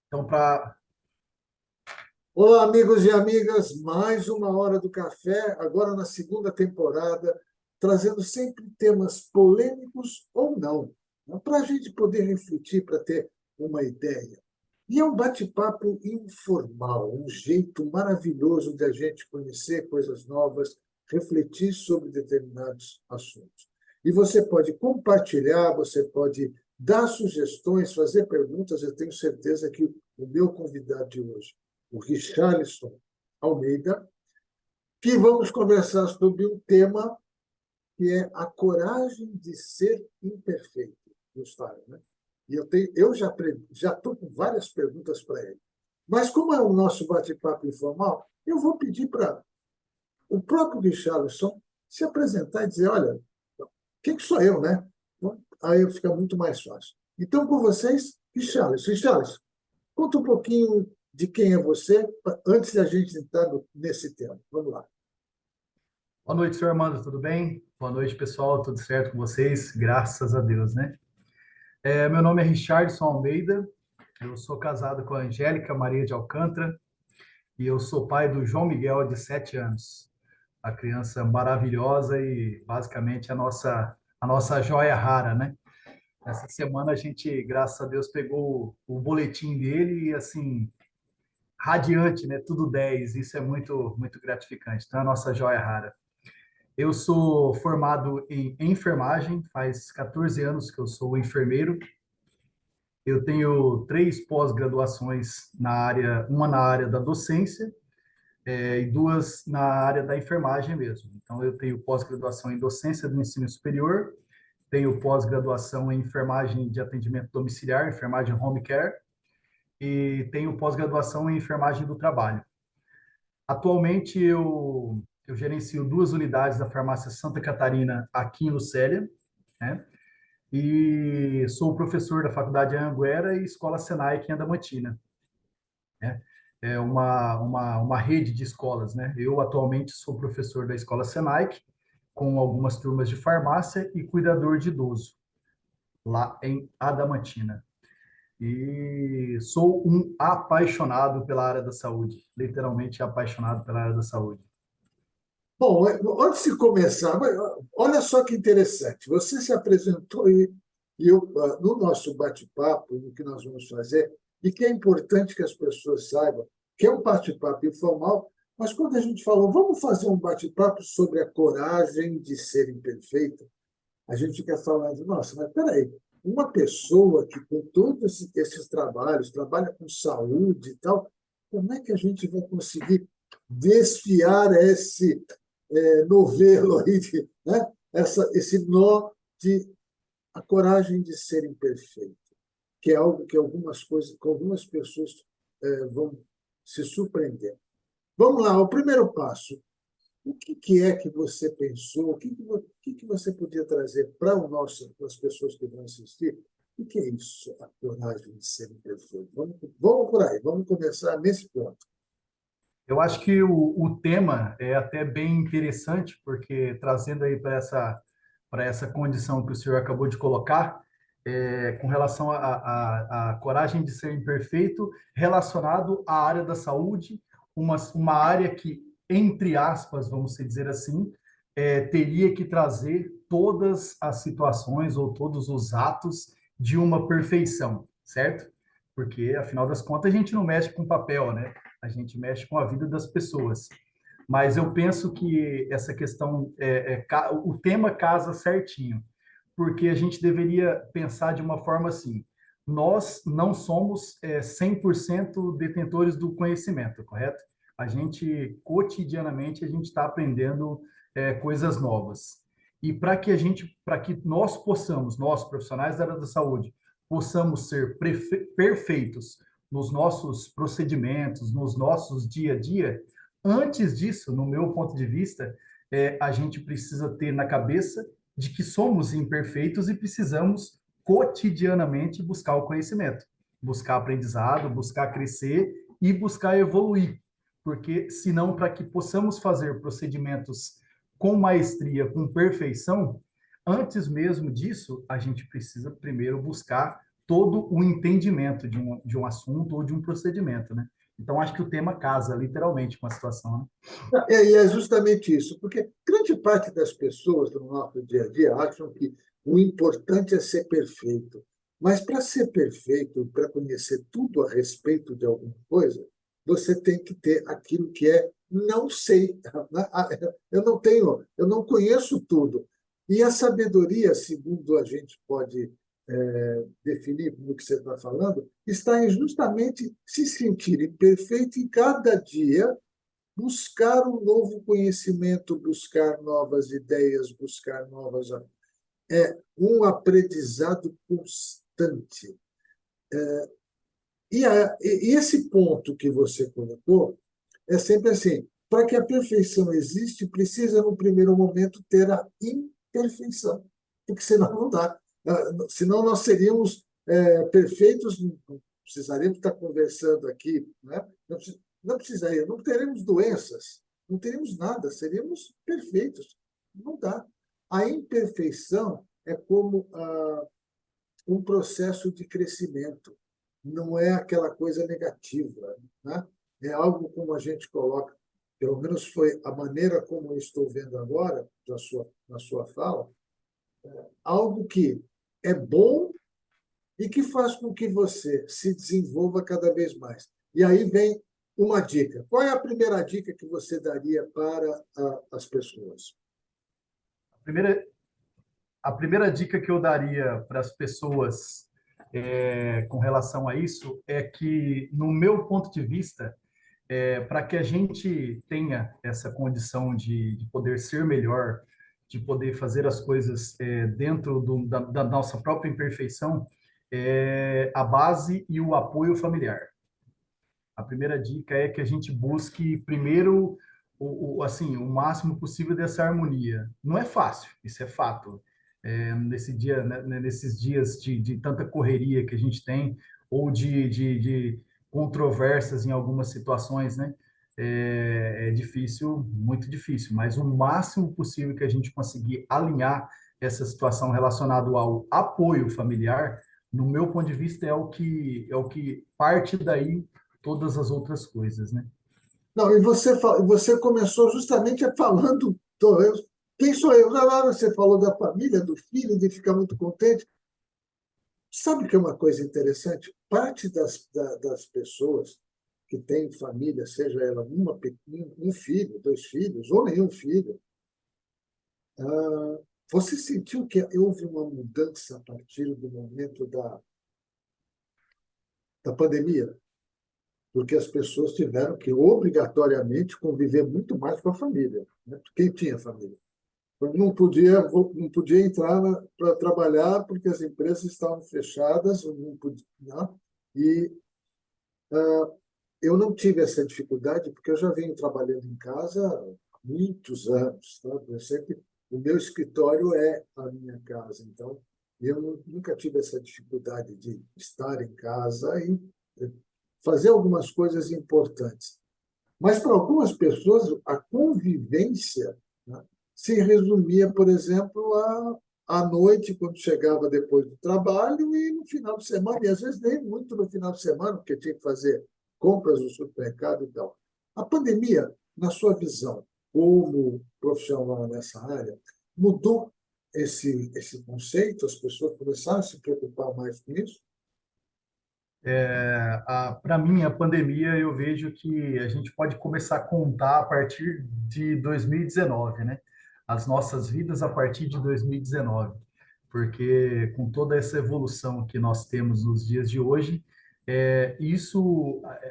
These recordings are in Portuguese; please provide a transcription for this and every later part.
Então, para. Olá, amigos e amigas, mais uma hora do café, agora na segunda temporada, trazendo sempre temas polêmicos ou não, para a gente poder refletir, para ter uma ideia. E é um bate-papo informal, um jeito maravilhoso de a gente conhecer coisas novas, refletir sobre determinados assuntos. E você pode compartilhar, você pode dar sugestões, fazer perguntas. Eu tenho certeza que o meu convidado de hoje, o Richarlison Almeida, que vamos conversar sobre um tema que é a coragem de ser imperfeito, Gustavo, né? E eu já estou com várias perguntas para ele. Mas como é o nosso bate-papo informal, eu vou pedir para o próprio Richarlison se apresentar e dizer, olha, quem que sou eu, né? Então, aí fica muito mais fácil. Então, com vocês, Richarlison. Richarlison, conta um pouquinho de quem é você, antes da gente entrar nesse tema. Vamos lá. Boa noite, senhor Armando, tudo bem? Boa noite, pessoal, tudo certo com vocês? Graças a Deus, né? Meu nome é Richardson Almeida, eu sou casado com a Angélica Maria de Alcântara e eu sou pai do João Miguel, de 7 anos. A criança maravilhosa e basicamente a nossa joia rara, né? Essa semana a gente, graças a Deus, pegou o boletim dele e, assim, radiante, né? Tudo 10. Isso é muito, muito gratificante. Então, é a nossa joia rara. Eu sou formado em enfermagem, faz 14 anos que eu sou enfermeiro. Eu tenho 3 pós-graduações na área, uma na área da docência, e 2 na área da enfermagem mesmo. Então, eu tenho pós-graduação em docência do ensino superior, tenho pós-graduação em enfermagem de atendimento domiciliar, enfermagem home care, e tenho pós-graduação em enfermagem do trabalho. Atualmente, eu gerencio 2 unidades da farmácia Santa Catarina aqui em Lucélia, né? E sou professor da Faculdade Anhanguera e Escola Senai aqui em Adamantina, né? É uma rede de escolas, né? Eu atualmente sou professor da Escola Senai, com algumas turmas de farmácia e cuidador de idoso, lá em Adamantina. E sou um apaixonado pela área da saúde, literalmente apaixonado pela área da saúde. Bom, antes de começar, olha só que interessante. Você se apresentou e eu, no nosso bate-papo, no que nós vamos fazer, e que é importante que as pessoas saibam que é um bate-papo informal, mas quando a gente falou, vamos fazer um bate-papo sobre a coragem de ser imperfeita, a gente fica falando, nossa, mas peraí, uma pessoa que com todos esses trabalhos, trabalha com saúde e tal, como é que a gente vai conseguir desfiar esse novelo aí, né? Esse nó de a coragem de ser imperfeito, que é algo que algumas coisas, que algumas pessoas vão se surpreender. Vamos lá, o primeiro passo. O que é que você pensou? O que você podia trazer para o nosso, para as pessoas que vão assistir? O que é isso, a coragem de ser imperfeito? Vamos por aí, vamos começar nesse ponto. Eu acho que o tema é até bem interessante, porque trazendo aí para essa condição que o senhor acabou de colocar, com relação à coragem de ser imperfeito, relacionado à área da saúde, uma área que, entre aspas, vamos dizer assim, teria que trazer todas as situações ou todos os atos de uma perfeição, certo? Porque, afinal das contas, a gente não mexe com papel, né? A gente mexe com a vida das pessoas. Mas eu penso que essa questão, o tema casa certinho, porque a gente deveria pensar de uma forma assim: nós não somos 100% detentores do conhecimento, correto? A gente, cotidianamente, a gente está aprendendo coisas novas. E para que nós possamos, nós profissionais da área da saúde, possamos ser perfeitos nos nossos procedimentos, nos nossos dia a dia, antes disso, no meu ponto de vista, a gente precisa ter na cabeça de que somos imperfeitos e precisamos cotidianamente buscar o conhecimento, buscar aprendizado, buscar crescer e buscar evoluir. Porque, senão, para que possamos fazer procedimentos com maestria, com perfeição, antes mesmo disso, a gente precisa primeiro buscar todo o entendimento de um assunto ou de um procedimento, né? Então, acho que o tema casa literalmente com a situação, né? E é justamente isso, porque grande parte das pessoas no nosso dia a dia acham que o importante é ser perfeito. Mas para ser perfeito, para conhecer tudo a respeito de alguma coisa, você tem que ter aquilo que é não sei. Eu não conheço tudo. E a sabedoria, segundo a gente pode definir no que você está falando, está em justamente se sentir imperfeito em cada dia buscar um novo conhecimento, buscar novas ideias, buscar novas. É um aprendizado constante. E esse ponto que você colocou é sempre assim: para que a perfeição existe, precisa, no primeiro momento, ter a imperfeição, porque senão não dá. Senão nós seríamos perfeitos, não precisaríamos estar conversando aqui, né? Não precisaria, não teremos doenças, não teremos nada, seríamos perfeitos. Não dá. A imperfeição é como um processo de crescimento, não é aquela coisa negativa, né? É algo como a gente coloca, pelo menos foi a maneira como eu estou vendo agora, na sua fala, algo que é bom e que faz com que você se desenvolva cada vez mais. E aí vem uma dica. Qual é a primeira dica que você daria para as pessoas? A primeira, a primeira dica que eu daria para as pessoas com relação a isso é que, no meu ponto de vista, para que a gente tenha essa condição de poder ser melhor, de poder fazer as coisas dentro da nossa própria imperfeição, a base e o apoio familiar. A primeira dica é que a gente busque primeiro assim, o máximo possível dessa harmonia. Não é fácil, isso é fato. Nesses dias de tanta correria que a gente tem, ou de controvérsias em algumas situações, né? É difícil, muito difícil, mas o máximo possível que a gente conseguir alinhar essa situação relacionada ao apoio familiar, no meu ponto de vista, é o que parte daí todas as outras coisas, né? Não, e você começou justamente falando, quem sou eu? Você falou da família, do filho, de ficar muito contente. Sabe que é uma coisa interessante? Parte das pessoas que têm família, seja ela um filho, dois filhos, ou nenhum filho, você sentiu que houve uma mudança a partir do momento da pandemia? Porque as pessoas tiveram que, obrigatoriamente, conviver muito mais com a família, né? Quem tinha família. Não podia entrar para trabalhar porque as empresas estavam fechadas, não podia, né? E eu não tive essa dificuldade porque eu já venho trabalhando em casa há muitos anos, tá? O meu escritório é a minha casa, então eu nunca tive essa dificuldade de estar em casa e fazer algumas coisas importantes. Mas para algumas pessoas a convivência, né, se resumia, por exemplo, à noite, quando chegava depois do trabalho, e no final de semana, e às vezes nem muito no final de semana, porque tinha que fazer compras no supermercado e tal. A pandemia, na sua visão, como profissional nessa área, mudou esse conceito? As pessoas começaram a se preocupar mais com isso? Para mim, a pandemia, eu vejo que a gente pode começar a contar a partir de 2019, né? As nossas vidas a partir de 2019, porque com toda essa evolução que nós temos nos dias de hoje,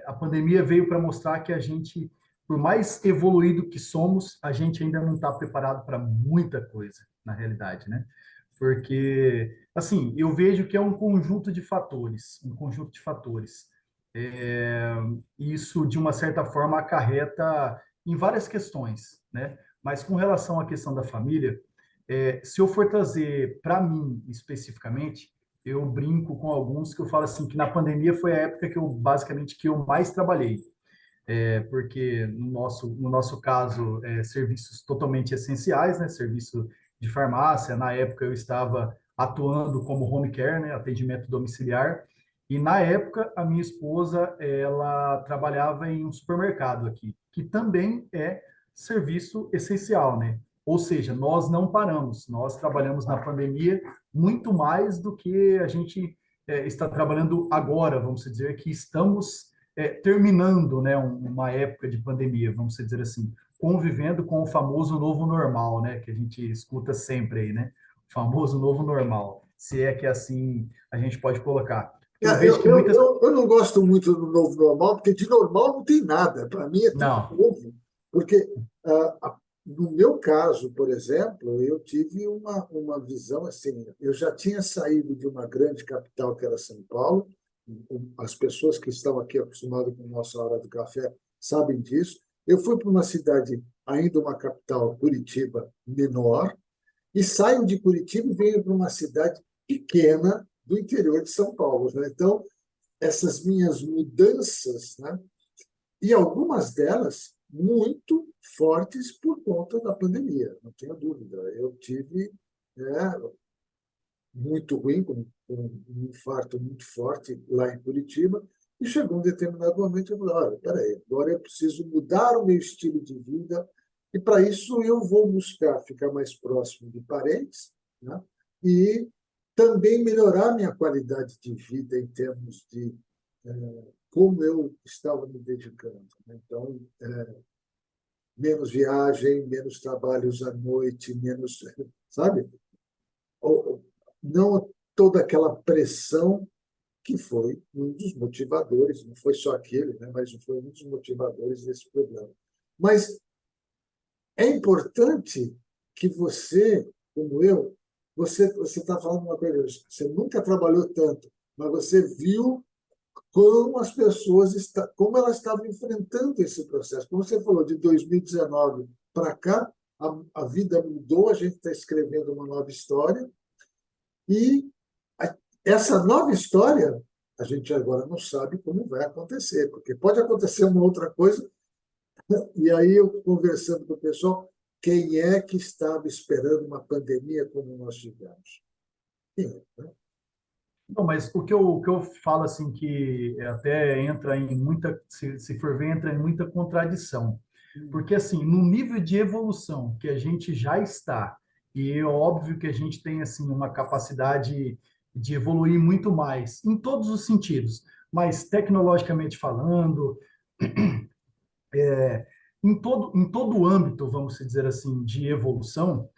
a pandemia veio para mostrar que a gente, por mais evoluído que somos, a gente ainda não está preparado para muita coisa, na realidade, né? Porque, assim, eu vejo que é um conjunto de fatores, um conjunto de fatores. É, Isso, de uma certa forma, acarreta em várias questões, né? Mas com relação à questão da família, se eu for trazer para mim especificamente, eu brinco com alguns que eu falo assim que na pandemia foi a época que eu basicamente que eu mais trabalhei, porque no nosso caso, serviços totalmente essenciais, né? Serviço de farmácia. Na época eu estava atuando como home care, né, atendimento domiciliar. E na época, a minha esposa, ela trabalhava em um supermercado aqui, que também é serviço essencial, né? Ou seja, nós não paramos, nós trabalhamos na pandemia muito mais do que a gente está trabalhando agora, vamos dizer que estamos terminando, né, uma época de pandemia, vamos dizer assim, convivendo com o famoso novo normal, né, que a gente escuta sempre aí, né? O famoso novo normal, se é que assim a gente pode colocar. Porque eu vejo que muitas. Eu não gosto muito do novo normal, porque de normal não tem nada. Para mim é tudo Não, novo. Porque, no meu caso, por exemplo, eu tive uma visão assim. Eu já tinha saído de uma grande capital, que era São Paulo. As pessoas que estão aqui acostumadas com a nossa hora do café sabem disso. Eu fui para uma cidade, ainda uma capital, Curitiba, menor, e saio de Curitiba e venho para uma cidade pequena do interior de São Paulo, né? Então, essas minhas mudanças, né? E algumas delas muito fortes por conta da pandemia, não tenho dúvida. Eu tive, né, muito ruim, com um infarto muito forte lá em Curitiba, e chegou um determinado momento eu falei, olha, peraí, agora eu preciso mudar o meu estilo de vida, e para isso eu vou buscar ficar mais próximo de parentes, né? E também melhorar minha qualidade de vida em termos de como eu estava me dedicando, né? Então, menos viagem, menos trabalhos à noite, menos, sabe? Não toda aquela pressão que foi um dos motivadores, não foi só aquele, né, mas foi um dos motivadores desse programa. Mas é importante que você, como eu, você está falando uma coisa, você nunca trabalhou tanto, mas você viu como as pessoas como elas estavam enfrentando esse processo. Como você falou, de 2019 para cá, a vida mudou, a gente está escrevendo uma nova história, e essa nova história, a gente agora não sabe como vai acontecer, porque pode acontecer uma outra coisa, e aí eu conversando com o pessoal, quem é que estava esperando uma pandemia como nós tivemos? Quem é, né? não, mas o que eu falo assim que até entra em muita, se for ver, entra em muita contradição. Porque assim, no nível de evolução que a gente já está, e é óbvio que a gente tem assim uma capacidade de evoluir muito mais em todos os sentidos, mas tecnologicamente falando, em todo o âmbito, vamos dizer assim, de evolução,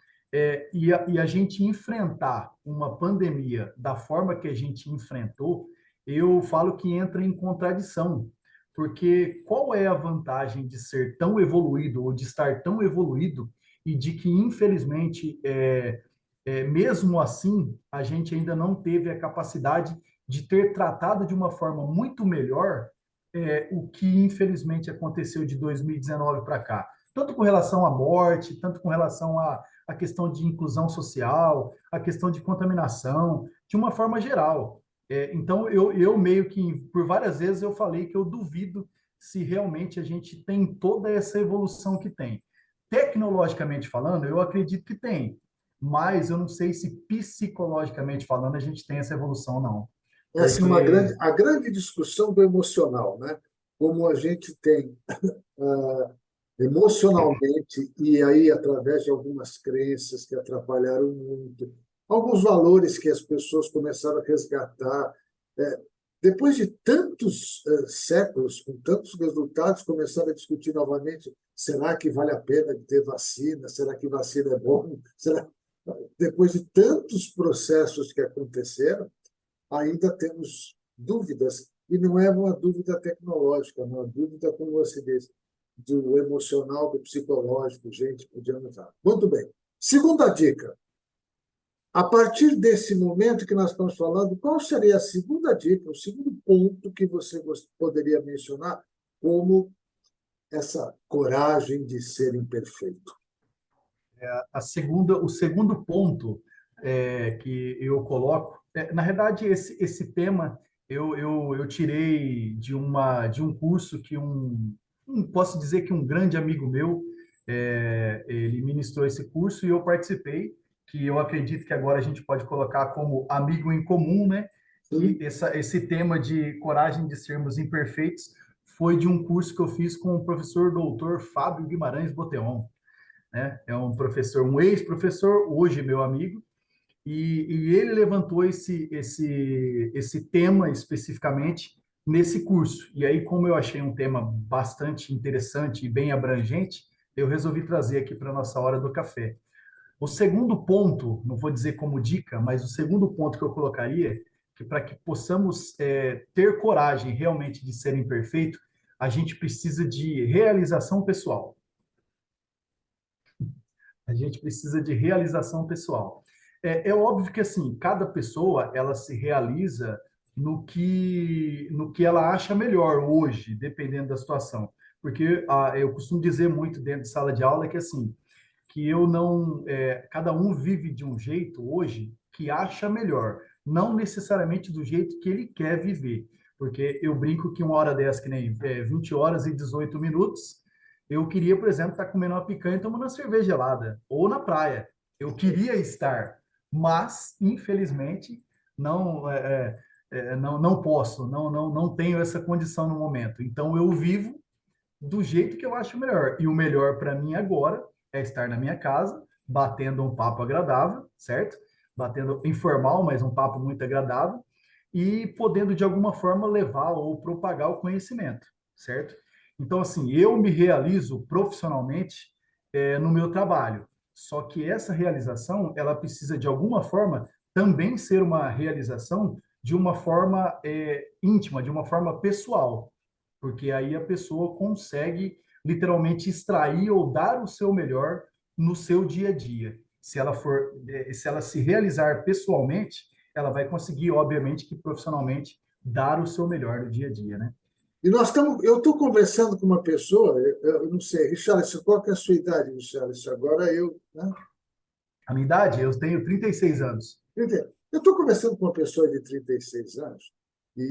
e a gente enfrentar uma pandemia da forma que a gente enfrentou, eu falo que entra em contradição, porque qual é a vantagem de ser tão evoluído ou de estar tão evoluído e de que, infelizmente, mesmo assim, a gente ainda não teve a capacidade de ter tratado de uma forma muito melhor o que infelizmente aconteceu de 2019 para cá, tanto com relação à morte, tanto com relação à questão de inclusão social, à questão de contaminação, de uma forma geral. Então, eu meio que, por várias vezes, eu falei que eu duvido se realmente a gente tem toda essa evolução que tem. Tecnologicamente falando, eu acredito que tem, mas eu não sei se psicologicamente falando a gente tem essa evolução, não. Essa é Porque a grande discussão do emocional, né? Como a gente tem emocionalmente, e aí através de algumas crenças que atrapalharam muito, alguns valores que as pessoas começaram a resgatar. É, Depois de tantos séculos, com tantos resultados, começaram a discutir novamente: será que vale a pena ter vacina? Será que vacina é bom? Será... Depois de tantos processos que aconteceram, ainda temos dúvidas, e não é uma dúvida tecnológica, é uma dúvida, como você disse, do emocional, do psicológico, gente, podíamos usar. Muito bem. Segunda dica. A partir desse momento que nós estamos falando, qual seria a segunda dica, o segundo ponto que você poderia mencionar como essa coragem de ser imperfeito? o segundo ponto que eu coloco, na verdade, esse tema eu tirei de um curso que posso dizer que um grande amigo meu, ele ministrou esse curso e eu participei, que eu acredito que agora a gente pode colocar como amigo em comum, né? Que Sim. esse tema de coragem de sermos imperfeitos foi de um curso que eu fiz com o professor doutor Fábio Guimarães Boteon, né? É um professor, um ex-professor, hoje meu amigo, e ele levantou esse tema especificamente nesse curso. E aí, como eu achei um tema bastante interessante e bem abrangente, eu resolvi trazer aqui para a nossa hora do café. O segundo ponto, não vou dizer como dica, mas o segundo ponto que eu colocaria, que para que possamos ter coragem realmente de ser imperfeito, a gente precisa de realização pessoal. A gente precisa de realização pessoal. É óbvio que assim, cada pessoa ela se realiza no que ela acha melhor hoje, dependendo da situação. Porque eu costumo dizer muito dentro de sala de aula que assim, que eu não, cada um vive de um jeito hoje que acha melhor, não necessariamente do jeito que ele quer viver. Porque eu brinco que uma hora dessa, que nem 20 horas e 18 minutos, eu queria, por exemplo, estar comendo uma picanha e tomando uma cerveja gelada, ou na praia. Eu queria estar, mas, infelizmente, não, não posso, não tenho essa condição no momento. Então, eu vivo do jeito que eu acho melhor. E o melhor para mim agora é estar na minha casa, batendo um papo agradável, certo? Batendo informal, mas um papo muito agradável, e podendo de alguma forma levar ou propagar o conhecimento, certo? Então, assim, eu me realizo profissionalmente no meu trabalho. Só que essa realização, ela precisa de alguma forma também ser uma realização de uma forma íntima, de uma forma pessoal, porque aí a pessoa consegue literalmente extrair ou dar o seu melhor no seu dia a dia. Se ela se realizar pessoalmente, ela vai conseguir, obviamente, que profissionalmente dar o seu melhor no dia a dia, né? E eu estou conversando com uma pessoa, eu não sei, Richarlison, qual que é a sua idade, Richarlison? Agora eu, né? A minha idade, eu tenho 36 anos. Eu estou conversando com uma pessoa de 36 anos e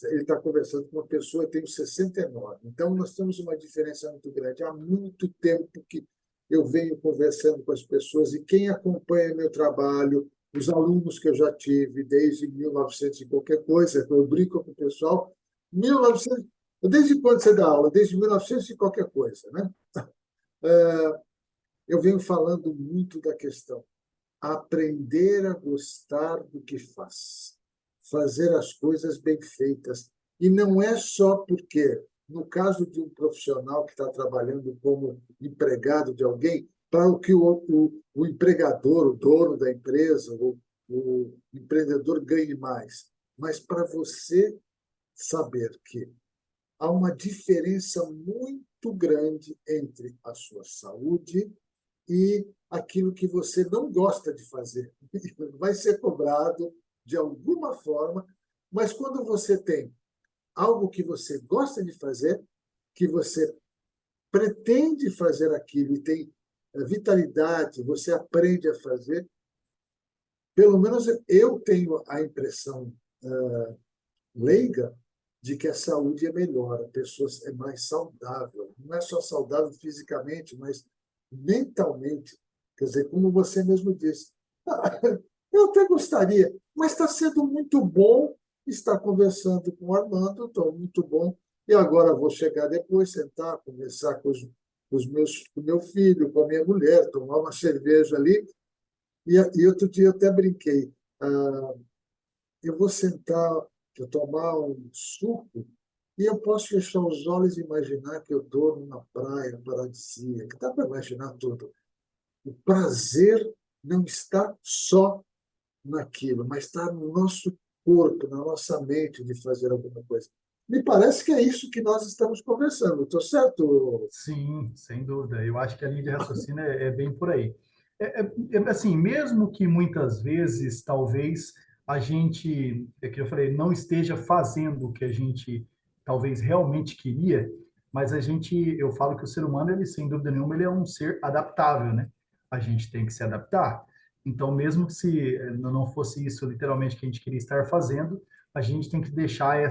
ele está conversando com uma pessoa que tem 69. Então, nós temos uma diferença muito grande. Há muito tempo que eu venho conversando com as pessoas e quem acompanha meu trabalho, os alunos que eu já tive desde 1900 e qualquer coisa, eu brinco com o pessoal, 1900, desde quando você dá aula? Desde 1900 e qualquer coisa, né? Eu venho falando muito da questão aprender a gostar do que faz, fazer as coisas bem feitas. E não é só porque, no caso de um profissional que está trabalhando como empregado de alguém, para o que o empregador, o dono da empresa, o empreendedor ganhe mais, mas para você saber que há uma diferença muito grande entre a sua saúde e aquilo que você não gosta de fazer. Vai ser cobrado de alguma forma, mas quando você tem algo que você gosta de fazer, que você pretende fazer aquilo e tem vitalidade, você aprende a fazer, pelo menos eu tenho a impressão leiga de que a saúde é melhor, a pessoa é mais saudável. Não é só saudável fisicamente, mas mentalmente. Quer dizer, como você mesmo disse, eu até gostaria, mas está sendo muito bom estar conversando com o Armando, estou muito bom. E agora vou chegar depois, sentar, conversar com o meu filho, com a minha mulher, tomar uma cerveja ali. E outro dia eu até brinquei. Eu vou sentar, eu tomar um suco e eu posso fechar os olhos e imaginar que eu estou numa praia paradisíaca. Dá para imaginar tudo. O prazer não está só naquilo, mas está no nosso corpo, na nossa mente de fazer alguma coisa. Me parece que é isso que nós estamos conversando. Estou certo? Sim, sem dúvida. Eu acho que a linha de raciocínio é bem por aí. Assim, mesmo que muitas vezes, talvez, a gente, é que eu falei, não esteja fazendo o que a gente talvez realmente queria, mas eu falo que o ser humano, ele, sem dúvida nenhuma, ele é um ser adaptável, né? A gente tem que se adaptar. Então, mesmo que se não fosse isso literalmente que a gente queria estar fazendo, a gente tem que deixar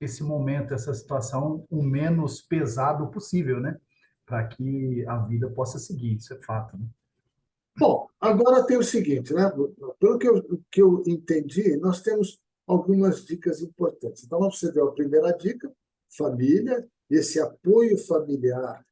esse momento, essa situação, o menos pesado possível, né? Para que a vida possa seguir, isso é fato, né? Bom, agora tem o seguinte, né? Pelo que eu entendi, nós temos algumas dicas importantes. Então, você deu a primeira dica, família, esse apoio familiar,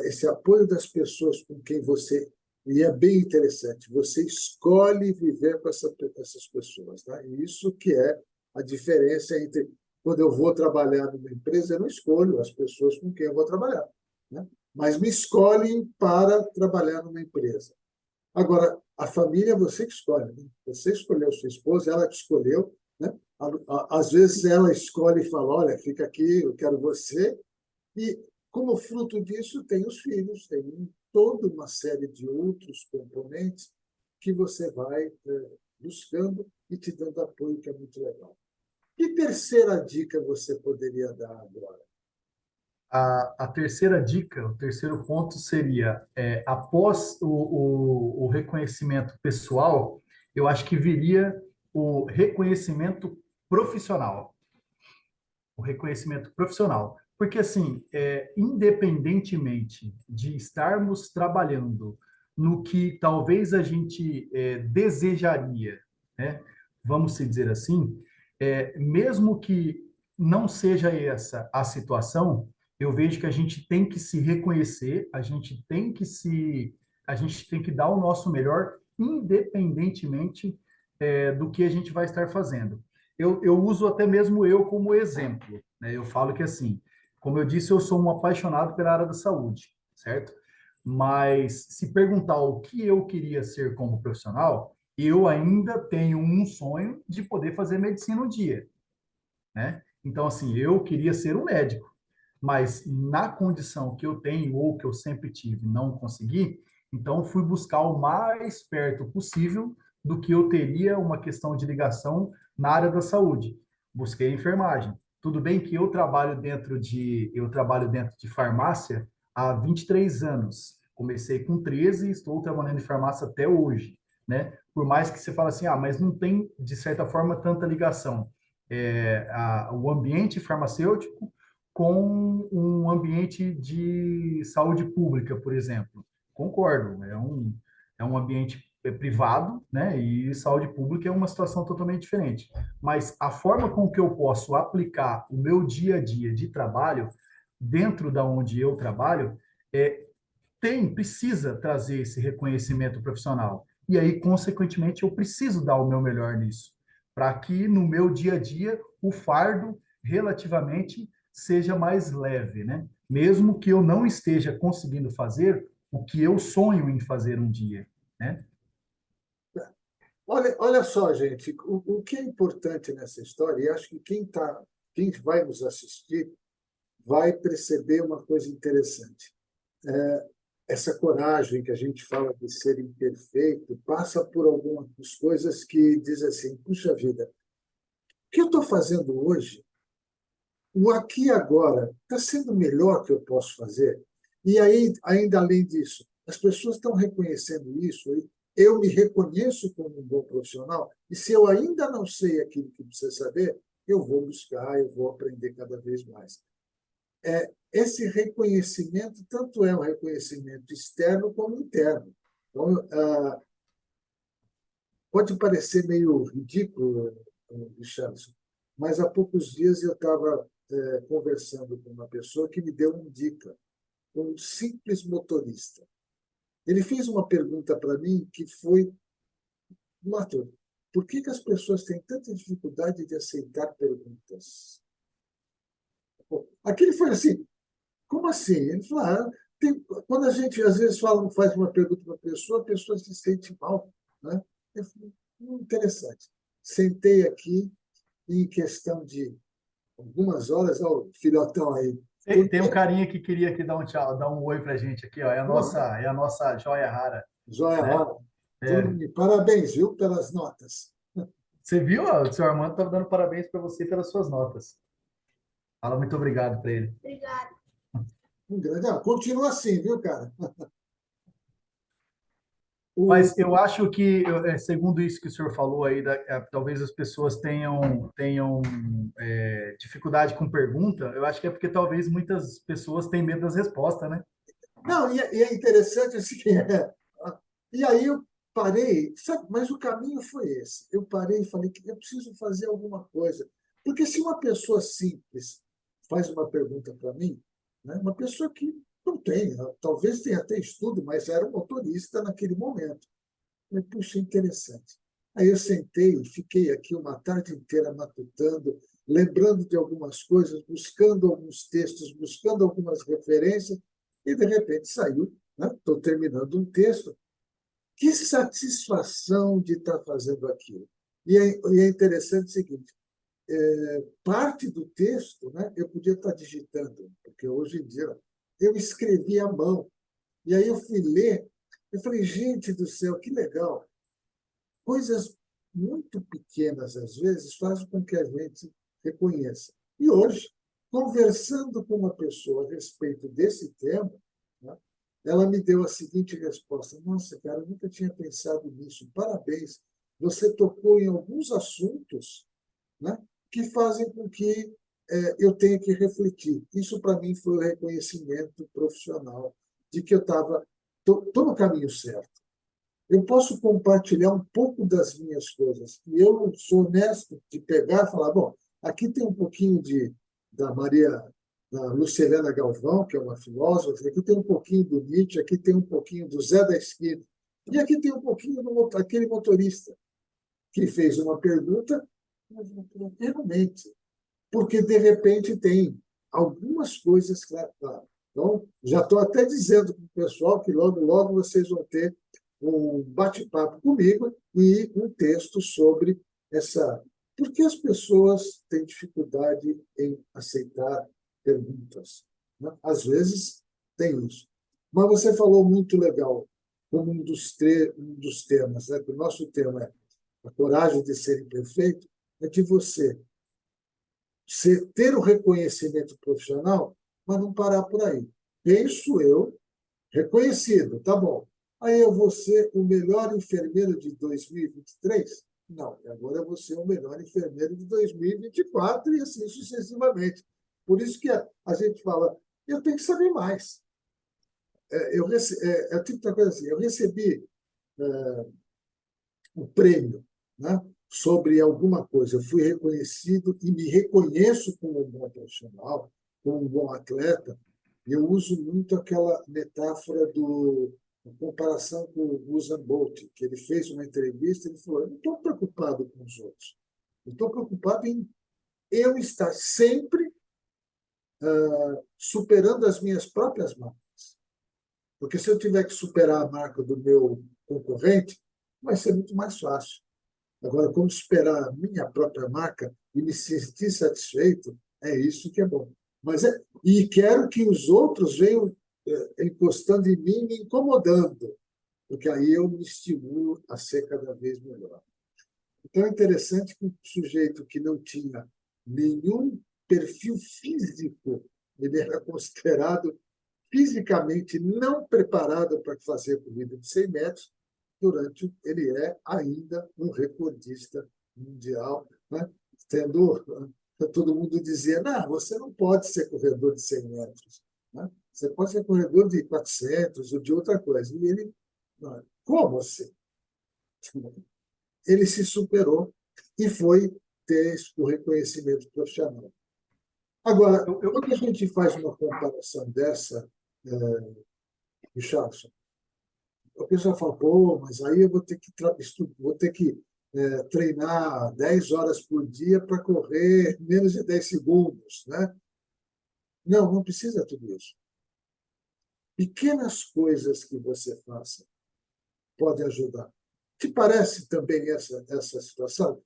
esse apoio das pessoas com quem você. E é bem interessante, você escolhe viver com essas pessoas. Tá? E isso que é a diferença entre quando eu vou trabalhar numa empresa, eu não escolho as pessoas com quem eu vou trabalhar, né? Mas me escolhem para trabalhar numa empresa. Agora, a família é você que escolhe, né? Você escolheu sua esposa, ela te escolheu, né? Às vezes ela escolhe e fala, olha, fica aqui, eu quero você. E como fruto disso tem os filhos, tem toda uma série de outros componentes que você vai buscando e te dando apoio, que é muito legal. Que terceira dica você poderia dar agora? A terceira dica, o terceiro ponto seria, após o reconhecimento pessoal, eu acho que viria o reconhecimento profissional. O reconhecimento profissional. Porque, assim, independentemente de estarmos trabalhando no que talvez a gente desejaria, né? Vamos se dizer assim, mesmo que não seja essa a situação, eu vejo que a gente tem que se reconhecer, a gente tem que dar o nosso melhor, independentemente do que a gente vai estar fazendo. Eu uso até mesmo eu como exemplo, né? Eu falo que assim, como eu disse, eu sou um apaixonado pela área da saúde, certo? Mas se perguntar o que eu queria ser como profissional, eu ainda tenho um sonho de poder fazer medicina um dia, né? Então, assim, eu queria ser um médico, mas na condição que eu tenho ou que eu sempre tive, não consegui, então fui buscar o mais perto possível do que eu teria uma questão de ligação na área da saúde. Busquei enfermagem. Tudo bem que eu trabalho dentro de farmácia há 23 anos. Comecei com 13 e estou trabalhando em farmácia até hoje, né? Por mais que você fale assim, mas não tem, de certa forma, tanta ligação. O ambiente farmacêutico com um ambiente de saúde pública, por exemplo. Concordo, é um ambiente privado, né? E saúde pública é uma situação totalmente diferente. Mas a forma com que eu posso aplicar o meu dia a dia de trabalho dentro da onde eu trabalho é, precisa trazer esse reconhecimento profissional. E aí, consequentemente, eu preciso dar o meu melhor nisso, para que no meu dia a dia o fardo relativamente seja mais leve, né? Mesmo que eu não esteja conseguindo fazer o que eu sonho em fazer um dia, né? Olha só, gente, o que é importante nessa história, e acho que quem vai nos assistir vai perceber uma coisa interessante. Essa coragem que a gente fala de ser imperfeito passa por algumas coisas que diz assim, puxa vida, o que eu estou fazendo hoje, o aqui e agora, está sendo o melhor que eu posso fazer? E aí, ainda além disso, as pessoas estão reconhecendo isso, eu me reconheço como um bom profissional, e se eu ainda não sei aquilo que precisa saber, eu vou buscar, eu vou aprender cada vez mais. Esse reconhecimento tanto é um reconhecimento externo como interno. Então, pode parecer meio ridículo, Richardson, mas há poucos dias eu estava conversando com uma pessoa que me deu uma dica, um simples motorista. Ele fez uma pergunta para mim que foi, Arthur, por que as pessoas têm tanta dificuldade de aceitar perguntas? Aquele foi assim, como assim? Ele falou, quando a gente às vezes faz uma pergunta para a pessoa se sente mal, né? Eu falei, interessante. Sentei aqui e em questão de algumas horas, olha o filhotão aí. Tem um carinha que queria aqui dar um tchau, dar um oi pra gente aqui, ó. Porra, É a nossa joia rara, joia né? rara. É, Parabéns, viu, pelas notas. você viu? Ó, o seu Armando estava dando parabéns para você pelas suas notas. Fala muito obrigado para ele. Um grande. Continua assim, viu, cara? O, Mas eu acho que, segundo isso que o senhor falou aí, talvez as pessoas tenham dificuldade com pergunta. Eu acho que é porque talvez muitas pessoas têm medo das respostas, né? não, e é interessante assim, E aí eu parei, sabe, mas o caminho foi esse. Eu parei e falei que eu preciso fazer alguma coisa. Porque se uma pessoa simples faz uma pergunta para mim, né, uma pessoa que não tem, talvez tenha até estudo, mas era um motorista naquele momento. Eu falei, puxa, interessante. Aí eu sentei e fiquei aqui uma tarde inteira matutando, lembrando de algumas coisas, buscando alguns textos, buscando algumas referências, e de repente saiu, né? Estou terminando um texto. Que satisfação de estar fazendo aquilo. E é interessante o seguinte, parte do texto, né, eu podia estar digitando, porque hoje em dia eu escrevi à mão. E aí eu fui ler, eu falei, gente do céu, que legal. Coisas muito pequenas, às vezes, fazem com que a gente reconheça. E hoje, conversando com uma pessoa a respeito desse tema, né, ela me deu a seguinte resposta: Nossa, cara, eu nunca tinha pensado nisso. Parabéns. Você tocou em alguns assuntos, né, que fazem com que eu tenha que refletir. Isso, para mim, foi o reconhecimento profissional de que eu estava tô no caminho certo. Eu posso compartilhar um pouco das minhas coisas. E eu sou honesto de pegar e falar, bom, aqui tem um pouquinho da Maria, da Lucilena Galvão, que é uma filósofa, aqui tem um pouquinho do Nietzsche, aqui tem um pouquinho do Zé da Esquina, e aqui tem um pouquinho daquele motorista que fez uma pergunta, mas realmente, porque de repente tem algumas coisas claro. Então, já estou até dizendo para o pessoal que logo, logo vocês vão ter um bate-papo comigo e um texto sobre essa. Por que as pessoas têm dificuldade em aceitar perguntas? Né? Às vezes tem isso. Mas você falou muito legal, como um dos temas, né? O nosso tema é a coragem de ser imperfeito, é de você ter o reconhecimento profissional, mas não parar por aí. Penso eu, reconhecido, tá bom. Aí eu vou ser o melhor enfermeiro de 2023? Não, agora eu vou ser o melhor enfermeiro de 2024 e assim sucessivamente. Por isso que a gente fala, eu tenho que saber mais. É o tipo de coisa assim, eu recebi um prêmio, né, sobre alguma coisa. Eu fui reconhecido e me reconheço como um bom profissional, como um bom atleta. E eu uso muito aquela metáfora a comparação com o Usain Bolt, que ele fez uma entrevista e ele falou: Eu não estou preocupado com os outros, eu estou preocupado em eu estar sempre superando as minhas próprias marcas. Porque se eu tiver que superar a marca do meu concorrente, vai ser muito mais fácil. Agora, como superar a minha própria marca e me sentir satisfeito, é isso que é bom. E quero que os outros venham encostando em mim, me incomodando, porque aí eu me estimulo a ser cada vez melhor. Então, é interessante que um sujeito que não tinha nenhum perfil físico, ele era considerado fisicamente não preparado para fazer corrida de 100 metros, ele é ainda um recordista mundial, né? Tendo todo mundo dizia, não, você não pode ser corredor de 100 metros, né? Você pode ser corredor de 400 ou de outra coisa. E ele, não, como assim? Ele se superou e foi ter o reconhecimento profissional. Agora, quando a gente faz uma comparação dessa, Richardson, a pessoa fala, pô, mas aí eu vou ter que treinar 10 horas por dia para correr menos de 10 segundos, né? Não, não precisa tudo isso. Pequenas coisas que você faça podem ajudar. Te parece também essa situação?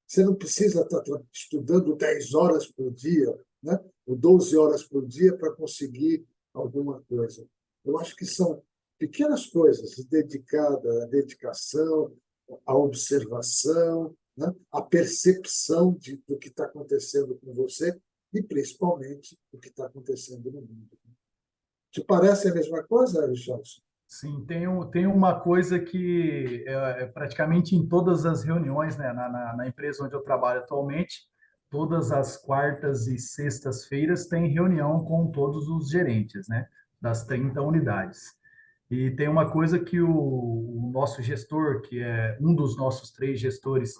Você não precisa estar estudando 10 horas por dia, né? Ou 12 horas por dia para conseguir alguma coisa. Eu acho que são pequenas coisas dedicadas à dedicação, à observação, né? À percepção do que está acontecendo com você e, principalmente, o que está acontecendo no mundo. Te parece a mesma coisa, Richardson? Sim, tem uma coisa que praticamente em todas as reuniões, né, na empresa onde eu trabalho atualmente, todas as quartas e sextas-feiras tem reunião com todos os gerentes, né, das 30 unidades. E tem uma coisa que o nosso gestor, que é um dos nossos três gestores,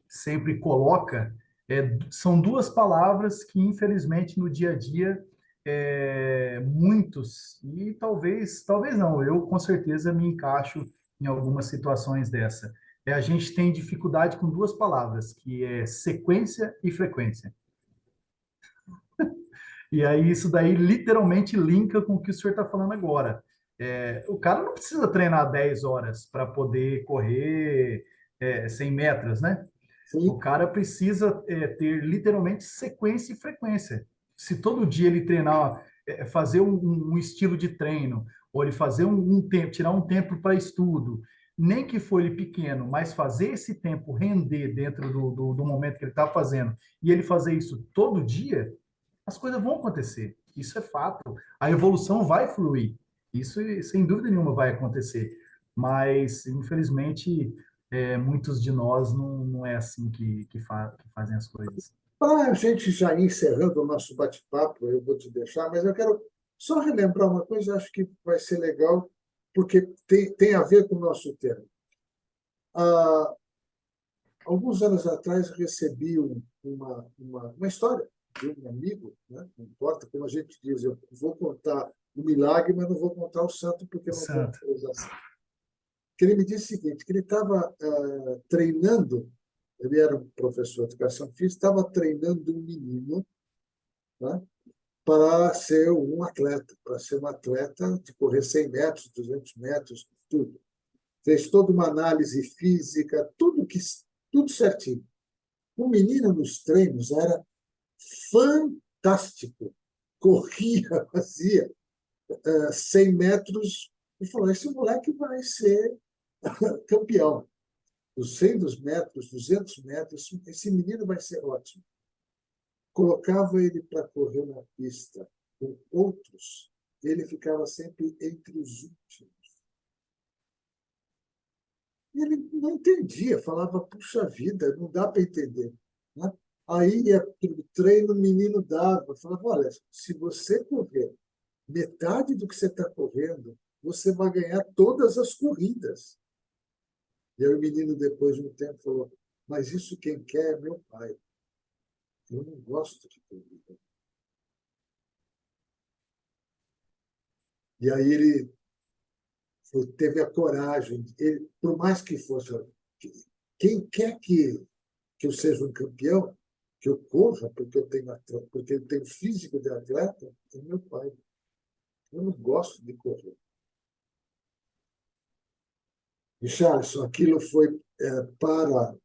sempre coloca, são duas palavras que, infelizmente, no dia a dia, muitos, e talvez não, eu com certeza me encaixo em algumas situações dessa. A gente tem dificuldade com duas palavras, que é sequência e frequência. E aí isso daí literalmente linka com o que o senhor está falando agora. O cara não precisa treinar 10 horas para poder correr 100 metros, né? O Sim, cara precisa ter literalmente sequência e frequência. Se todo dia ele treinar, fazer um estilo de treino, ou ele fazer um tempo, tirar um tempo para estudo, nem que for ele pequeno, mas fazer esse tempo render dentro do momento que ele está fazendo, e ele fazer isso todo dia, as coisas vão acontecer. Isso é fato. A evolução vai fluir. Isso, sem dúvida nenhuma, vai acontecer. Mas, infelizmente, muitos de nós não é assim que fazem as coisas. para a gente já ir encerrando o nosso bate-papo, eu vou te deixar, mas eu quero só relembrar uma coisa, acho que vai ser legal, porque tem a ver com o nosso tema. Há alguns anos atrás, recebi uma história de um amigo, né? Não importa como a gente diz, eu vou contar o milagre, mas não vou contar o santo, porque eu não tenho Santo. autorização. Que ele me disse o seguinte, que ele estava treinando, ele era um professor de educação física, estava treinando um menino, né, para ser um atleta, para ser um atleta de correr 100 metros, 200 metros, tudo. Fez toda uma análise física, tudo certinho. O menino nos treinos era fantástico. Corria, fazia 100 metros e falou: esse moleque vai ser campeão. Os 100 metros, 200 metros, esse menino vai ser ótimo. Colocava ele para correr na pista com outros, ele ficava sempre entre os últimos. E ele não entendia, falava, puxa vida, não dá para entender. Né? Aí ia para o treino, o menino dava, falava, olha, se você correr metade do que você está correndo, você vai ganhar todas as corridas. E aí o menino, depois de um tempo, falou, mas isso quem quer é meu pai. Eu não gosto de corrida. E aí ele teve a coragem, ele, por mais que fosse, quem quer que eu seja um campeão, que eu corra, porque eu tenho físico de atleta, é meu pai. Eu não gosto de correr. Richardson, aquilo foi para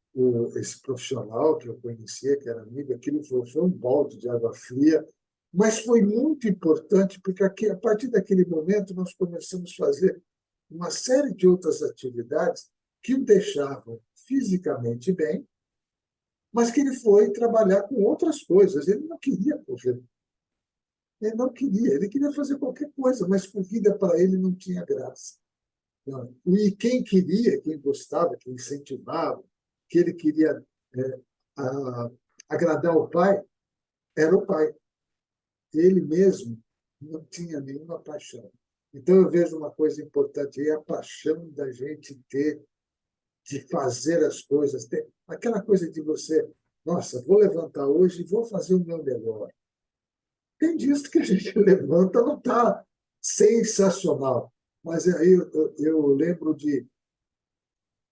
esse profissional que eu conhecia, que era amigo, aquilo foi um balde de água fria, mas foi muito importante, porque a partir daquele momento nós começamos a fazer uma série de outras atividades que o deixavam fisicamente bem, mas que ele foi trabalhar com outras coisas. Ele não queria correr, ele não queria, ele queria fazer qualquer coisa, mas corrida para ele não tinha graça. E quem queria, quem gostava, quem incentivava, que ele queria é, agradar o pai, era o pai. Ele mesmo não tinha nenhuma paixão. Então, eu vejo uma coisa importante aí, a paixão da gente ter, de fazer as coisas, ter aquela coisa de você, nossa, vou levantar hoje e vou fazer o meu melhor. Tem dias que a gente levanta, não está sensacional. Mas aí eu lembro de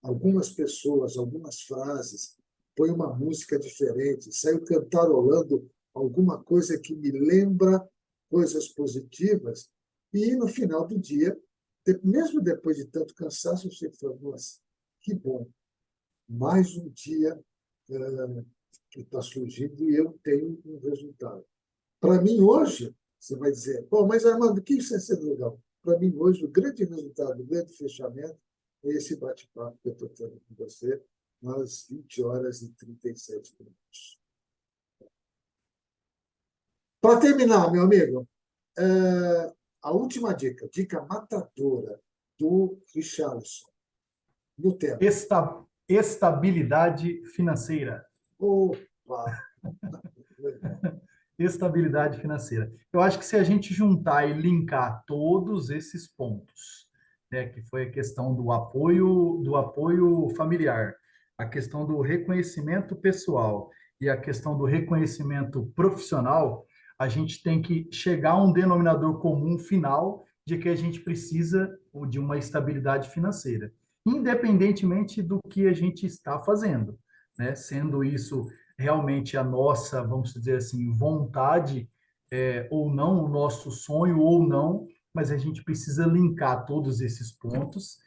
algumas pessoas, algumas frases, põe uma música diferente, saiu cantarolando alguma coisa que me lembra coisas positivas, e no final do dia, mesmo depois de tanto cansaço, eu sempre falo, nossa, que bom, mais um dia que está surgindo e eu tenho um resultado. Para mim, hoje, você vai dizer, bom, mas Armando, o que isso é ser legal? Para mim, hoje, o grande resultado, o grande fechamento é esse bate-papo que eu estou tendo com você às 20 horas e 37 minutos. Para terminar, meu amigo, a última dica, dica matadora do Richarlison no tema. Estabilidade financeira. Opa! Legal. Estabilidade financeira. Eu acho que se a gente juntar e linkar todos esses pontos, né, que foi a questão do apoio familiar, a questão do reconhecimento pessoal e a questão do reconhecimento profissional, a gente tem que chegar a um denominador comum final de que a gente precisa de uma estabilidade financeira, independentemente do que a gente está fazendo, né? Sendo isso realmente a nossa, vamos dizer assim, vontade, ou não, o nosso sonho ou não, mas a gente precisa linkar todos esses pontos,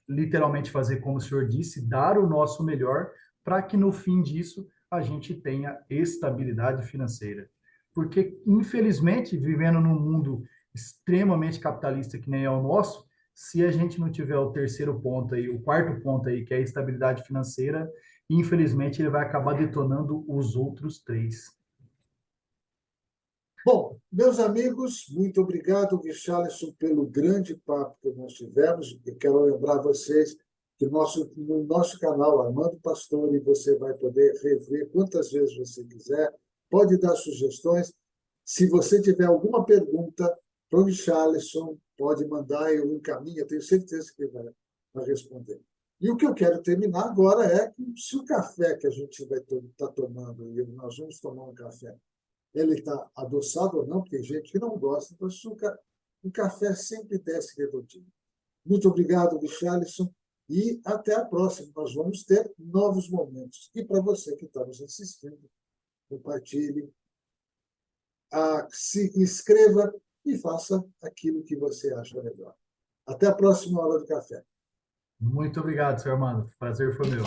literalmente fazer como o senhor disse, dar o nosso melhor para que no fim disso a gente tenha estabilidade financeira. Porque, infelizmente, vivendo num mundo extremamente capitalista que nem é o nosso, se a gente não tiver o terceiro ponto aí, o quarto ponto aí, que é a estabilidade financeira, infelizmente ele vai acabar detonando os outros três. Bom, meus amigos, muito obrigado, Richarlison, pelo grande papo que nós tivemos. Eu quero lembrar vocês que no nosso canal Armando Pastore você vai poder rever quantas vezes você quiser, pode dar sugestões. Se você tiver alguma pergunta para o Richarlison, pode mandar, eu encaminho, eu tenho certeza que ele vai responder. E o que eu quero terminar agora é que, se o café que a gente vai estar tomando, e nós vamos tomar um café, ele está adoçado ou não, porque tem gente que não gosta do açúcar, o café sempre desce redondinho. Muito obrigado, Richarlison, e até a próxima. Nós vamos ter novos momentos. E para você que está nos assistindo, compartilhe, se inscreva e faça aquilo que você acha melhor. Até a próxima hora do café. Muito obrigado, senhor Armando. Prazer foi meu.